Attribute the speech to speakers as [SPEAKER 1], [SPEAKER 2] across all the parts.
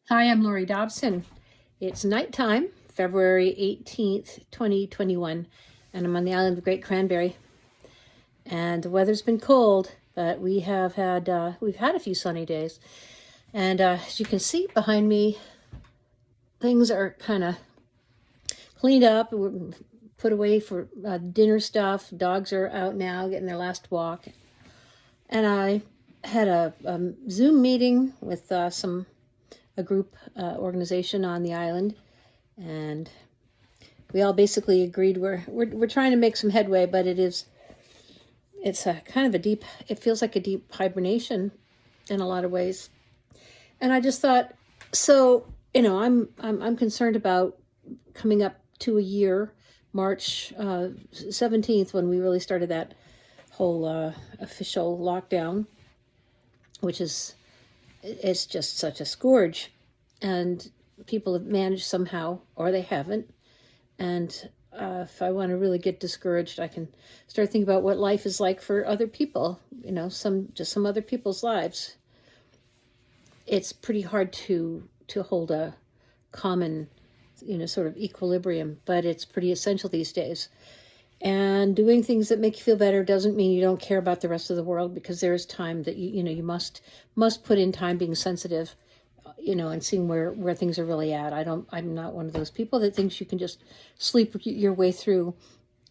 [SPEAKER 1] Hi, I'm Laurie Dobson. It's nighttime, February 18th, 2021, and I'm on the island of Great Cranberry. And the weather's been cold, but we've had a few sunny days. And as you can see behind me, things are kind of cleaned up, put away for dinner stuff. Dogs are out now getting their last walk. And I had a Zoom meeting with a group organization on the island, and we all basically agreed we're trying to make some headway, but it's a kind of it feels like a deep hibernation in a lot of ways. And I just thought, so I'm concerned about coming up to a year, March 17th, when we really started that whole official lockdown, which it's just such a scourge, and people have managed somehow, or they haven't. And if I want to really get discouraged, I can start thinking about what life is like for other people, some other people's lives. It's pretty hard to hold a common, sort of equilibrium, but it's pretty essential these days. And doing things that make you feel better doesn't mean you don't care about the rest of the world, because there is time that you must put in time being sensitive, and seeing where things are really at. I'm not one of those people that thinks you can just sleep your way through,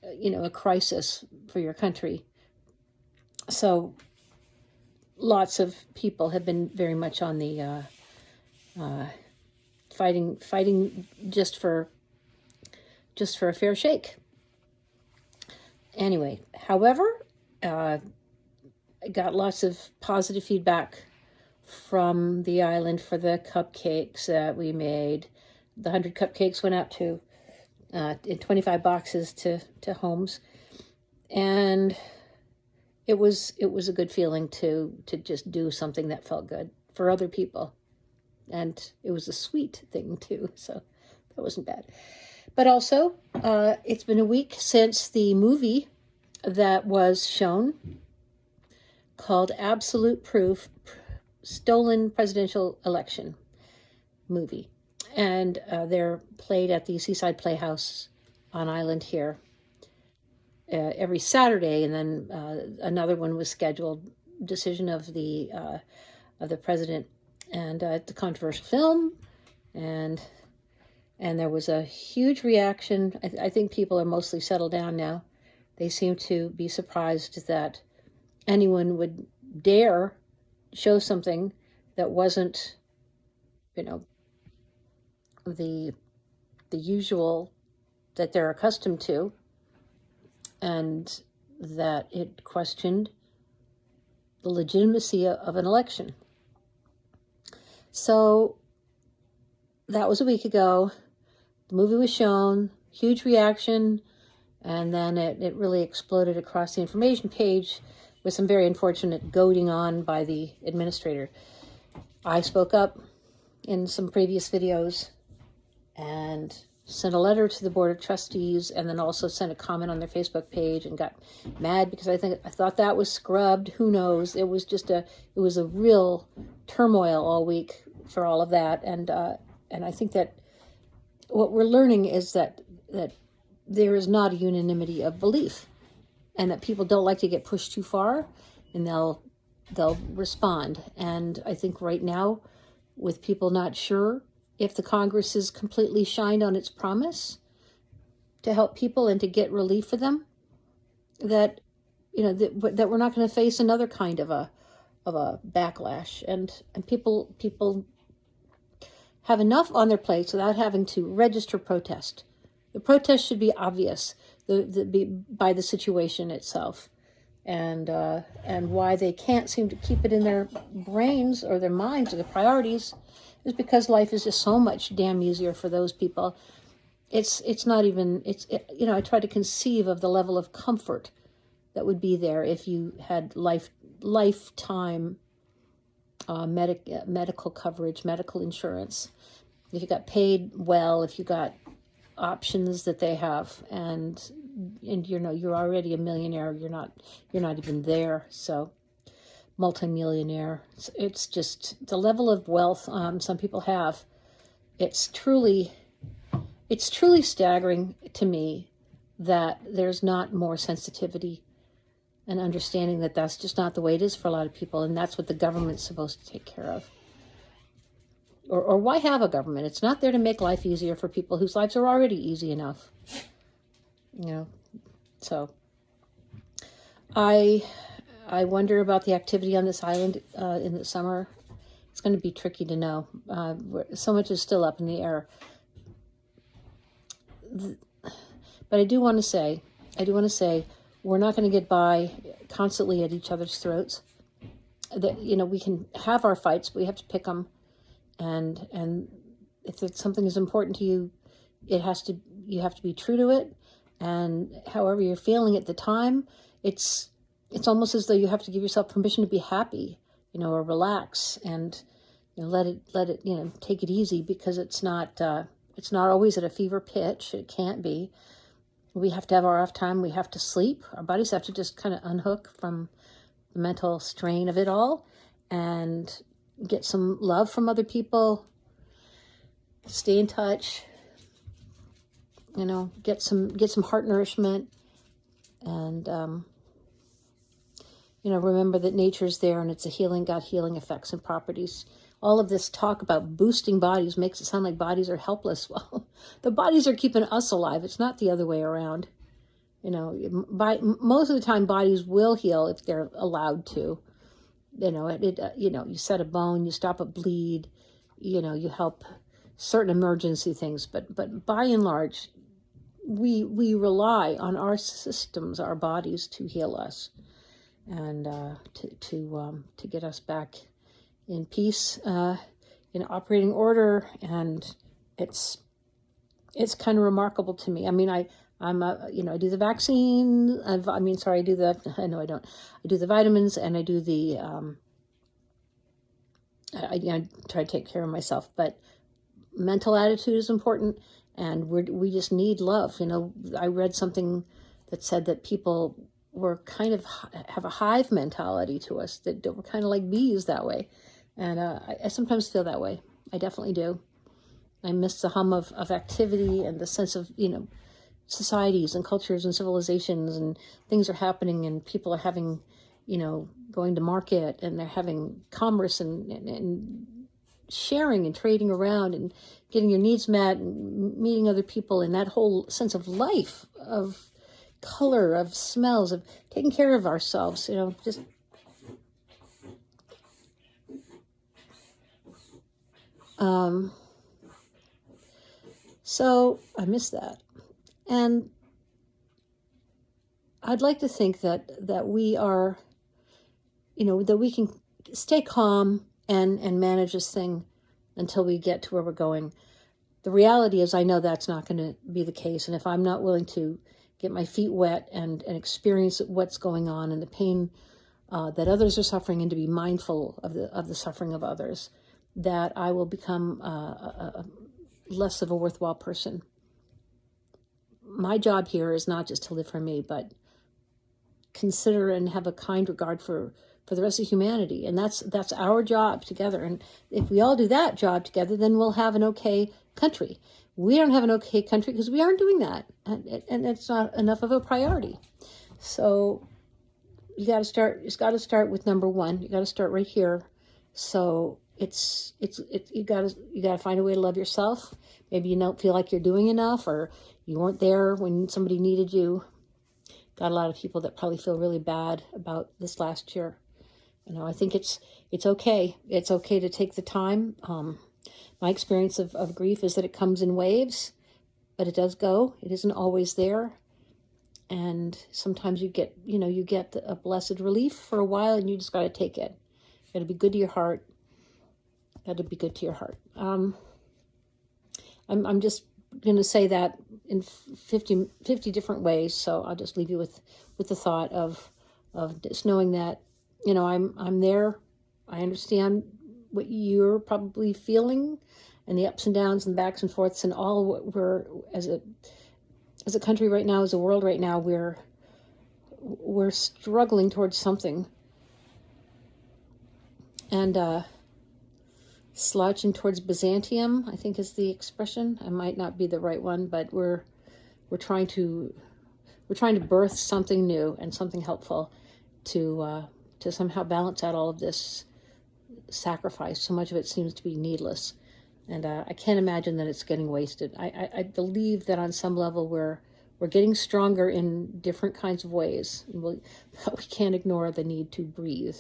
[SPEAKER 1] a crisis for your country. So lots of people have been very much on the fighting just for a fair shake. Anyway, however, I got lots of positive feedback from the island for the cupcakes that we made. The 100 cupcakes went out to in 25 boxes to homes, and it was a good feeling to just do something that felt good for other people, and it was a sweet thing too, so that wasn't bad. But also, it's been a week since the movie that was shown called Absolute Proof, Stolen Presidential Election movie. And they're played at the Seaside Playhouse on island here every Saturday. And then another one was scheduled, decision of the president. And it's a controversial film. And there was a huge reaction. I think people are mostly settled down now. They seem to be surprised that anyone would dare show something that wasn't, the usual that they're accustomed to, and that it questioned the legitimacy of an election. So that was a week ago. The movie was shown, huge reaction, and then it really exploded across the information page with some very unfortunate goading on by the administrator. I spoke up in some previous videos and sent a letter to the Board of Trustees, and then also sent a comment on their Facebook page, and got mad because I thought that was scrubbed. Who knows? It was a real turmoil all week for all of that, and I think that what we're learning is that there is not a unanimity of belief, and that people don't like to get pushed too far, and they'll respond. And I think right now, with people not sure if the Congress is completely shined on its promise to help people and to get relief for them, that that we're not going to face another kind of a backlash, and people have enough on their plates without having to register protest. The protest should be obvious by the situation itself, and why they can't seem to keep it in their brains or their minds or their priorities is because life is just so much damn easier for those people. It's not even, I try to conceive of the level of comfort that would be there if you had lifetime medical coverage, medical insurance, if you got paid well, if you got options that they have, and you're already a millionaire, you're not even there. So, multimillionaire. It's just the level of wealth some people have. It's truly staggering to me that there's not more sensitivity and understanding that that's just not the way it is for a lot of people, and that's what the government's supposed to take care of. Or why have a government? It's not there to make life easier for people whose lives are already easy enough. So I wonder about the activity on this island in the summer. It's going to be tricky to know. So much is still up in the air. But I do want to say, we're not going to get by constantly at each other's throats. That we can have our fights, but we have to pick them. And if it's something is important to you, you have to be true to it. And however you're feeling at the time, it's almost as though you have to give yourself permission to be happy, or relax and let it take it easy, because it's not always at a fever pitch. It can't be. We have to have our off time. We have to sleep. Our bodies have to just kind of unhook from the mental strain of it all and get some love from other people. Stay in touch. Get some heart nourishment, and remember that nature's there and it's got healing effects and properties. All of this talk about boosting bodies makes it sound like bodies are helpless. Well, the bodies are keeping us alive. It's not the other way around. Most of the time, bodies will heal if they're allowed to. You set a bone, you stop a bleed, you help certain emergency things. But by and large, we rely on our systems, our bodies, to heal us and to get us back in peace, in operating order. And it's kind of remarkable to me. I mean, I do the vaccine. I do the vitamins, and I do the, I try to take care of myself, but mental attitude is important, and we just need love. I read something that said that people were kind of have a hive mentality to us, that we're kind of like bees that way. And I sometimes feel that way. I definitely do. I miss the hum of activity and the sense of, societies and cultures and civilizations, and things are happening, and people are having, going to market, and they're having commerce and sharing and trading around and getting your needs met and meeting other people, and that whole sense of life, of color, of smells, of taking care of ourselves, just so I miss that. And I'd like to think that we are, that we can stay calm and manage this thing until we get to where we're going. The reality is, I know that's not going to be the case. And if I'm not willing to get my feet wet and experience what's going on and the pain that others are suffering, and to be mindful of the suffering of others, that I will become less of a worthwhile person. My job here is not just to live for me, but consider and have a kind regard for the rest of humanity. And that's our job together. And if we all do that job together, then we'll have an okay country. We don't have an okay country because we aren't doing that. And it's not enough of a priority. So you got to start with number one. You got to start right here. So you got to find a way to love yourself. Maybe you don't feel like you're doing enough, or you weren't there when somebody needed you. Got a lot of people that probably feel really bad about this last year. I think it's okay. It's okay to take the time. My experience of grief is that it comes in waves, but it does go. It isn't always there. And sometimes you get a blessed relief for a while, and you just got to take it. You got to be good to your heart. I'm just going to say that in 50 different ways. So I'll just leave you with the thought of just knowing that, I'm there. I understand what you're probably feeling, and the ups and downs and backs and forths, and all what we're as a country right now, as a world right now, we're struggling towards something. and slouching towards Byzantium, I think is the expression. I might not be the right one, but we're trying to birth something new and something helpful to somehow balance out all of this sacrifice. So much of it seems to be needless, and I can't imagine that it's getting wasted. I believe that on some level we're getting stronger in different kinds of ways, but we can't ignore the need to breathe,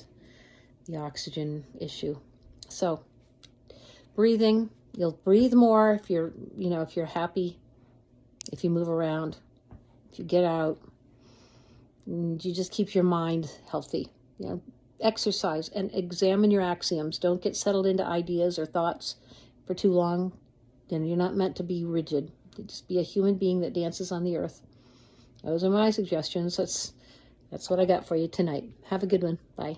[SPEAKER 1] the oxygen issue. So breathing, you'll breathe more if you're happy, if you move around, if you get out, and you just keep your mind healthy. Exercise and examine your axioms. Don't get settled into ideas or thoughts for too long. You're not meant to be rigid. Just be a human being that dances on the earth. Those are my suggestions. That's what I got for you tonight. Have a good one. Bye.